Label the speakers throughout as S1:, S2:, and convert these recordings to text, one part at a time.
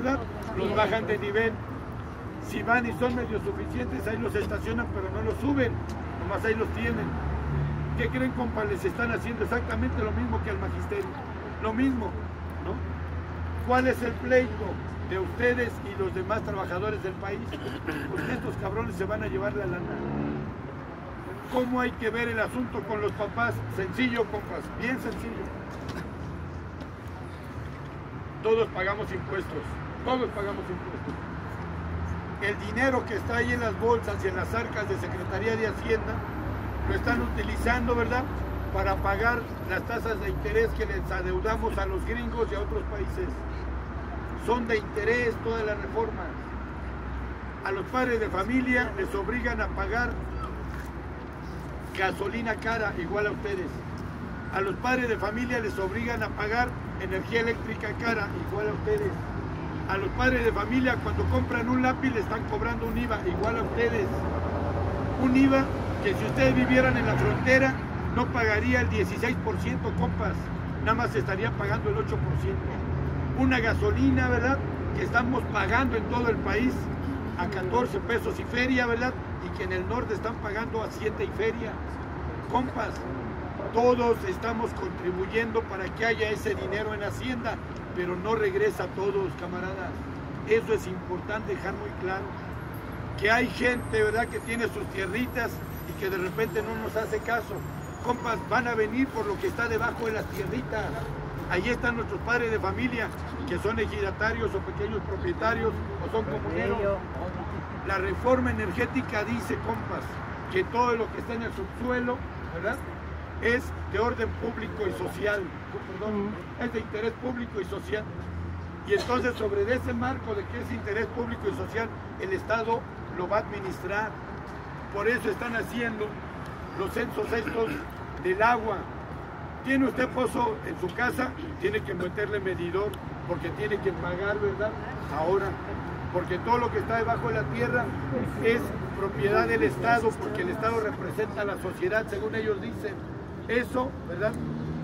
S1: ¿verdad? Los bajan de nivel. Si van y son medio suficientes, ahí los estacionan, pero no los suben, nomás ahí los tienen. ¿Qué creen, compa? Les están haciendo exactamente lo mismo que al magisterio, lo mismo, ¿no? ¿Cuál es el pleito de ustedes y los demás trabajadores del país? Pues que estos cabrones se van a llevar la lana. ¿Cómo hay que ver el asunto con los papás? Sencillo, compas, bien sencillo. Todos pagamos impuestos, todos pagamos impuestos. El dinero que está ahí en las bolsas y en las arcas de Secretaría de Hacienda lo están utilizando, ¿verdad?, para pagar las tasas de interés que les adeudamos a los gringos y a otros países. Son de interés todas las reformas. A los padres de familia les obligan a pagar gasolina cara, igual a ustedes. A los padres de familia les obligan a pagar energía eléctrica cara, igual a ustedes. A los padres de familia, cuando compran un lápiz, le están cobrando un IVA, igual a ustedes. Un IVA que si ustedes vivieran en la frontera, no pagaría el 16%, compas. Nada más estarían pagando el 8%. Una gasolina, ¿verdad?, que estamos pagando en todo el país a 14 pesos y feria, ¿verdad?, y que en el norte están pagando a 7 y feria. Compas, todos estamos contribuyendo para que haya ese dinero en Hacienda, pero no regresa a todos, camaradas. Eso es importante dejar muy claro. Que hay gente, ¿verdad?, que tiene sus tierritas y que de repente no nos hace caso. Compas, van a venir por lo que está debajo de las tierritas. Ahí están nuestros padres de familia, que son ejidatarios o pequeños propietarios o son comuneros. La reforma energética dice, compas, que todo lo que está en el subsuelo, ¿verdad?, es de orden público y social, perdón, es de interés público y social. Y entonces sobre ese marco de que es interés público y social, el Estado lo va a administrar. Por eso están haciendo los censos estos del agua. Tiene usted pozo en su casa, tiene que meterle medidor, porque tiene que pagar, ¿verdad?, ahora. Porque todo lo que está debajo de la tierra es propiedad del Estado, porque el Estado representa a la sociedad, según ellos dicen. Eso, ¿verdad?,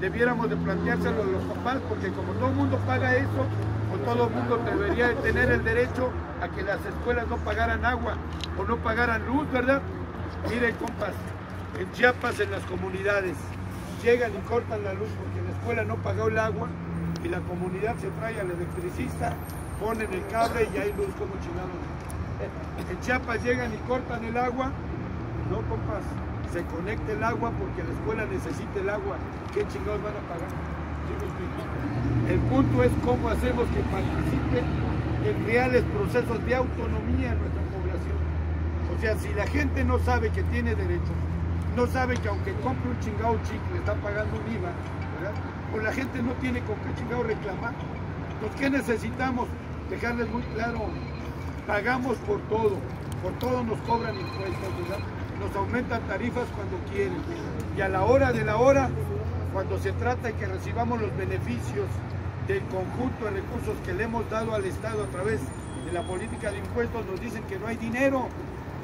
S1: debiéramos de planteárselo a los papás, porque como todo el mundo paga eso, pues todo el mundo debería de tener el derecho a que las escuelas no pagaran agua o no pagaran luz, ¿verdad? Miren, compas, en Chiapas, en las comunidades, llegan y cortan la luz porque la escuela no pagó el agua y la comunidad se trae al electricista, ponen el cable y hay luz como chingados. En Chiapas llegan y cortan el agua, no, compas, se conecta el agua porque la escuela necesita el agua. ¿Qué chingados van a pagar? El punto es cómo hacemos que participe en reales procesos de autonomía en nuestra población. O sea, si la gente no sabe que tiene derechos, no sabe que aunque compre un chingado chicle está pagando un IVA, ¿verdad?, pues la gente no tiene con qué chingado reclamar. Pues, ¿qué necesitamos? Dejarles muy claro, pagamos por todo nos cobran impuestos, ¿verdad?, nos aumentan tarifas cuando quieren, y a la hora de la hora, cuando se trata de que recibamos los beneficios del conjunto de recursos que le hemos dado al Estado a través de la política de impuestos, nos dicen que no hay dinero,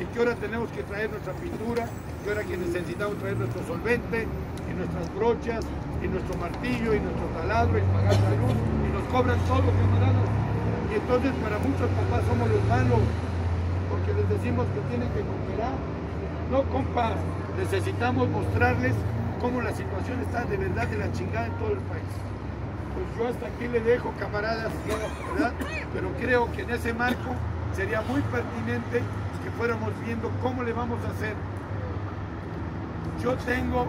S1: y que ahora tenemos que traer nuestra pintura, que ahora que necesitamos traer nuestro solvente, y nuestras brochas, y nuestro martillo, y nuestro taladro, y pagar la luz, y nos cobran todo, camaradas. Y entonces para muchos papás somos los malos, porque les decimos que tienen que cooperar. No, compas, necesitamos mostrarles cómo la situación está de verdad de la chingada en todo el país. Pues yo hasta aquí le dejo, camaradas, ¿verdad? Pero creo que en ese marco sería muy pertinente que fuéramos viendo cómo le vamos a hacer. Yo tengo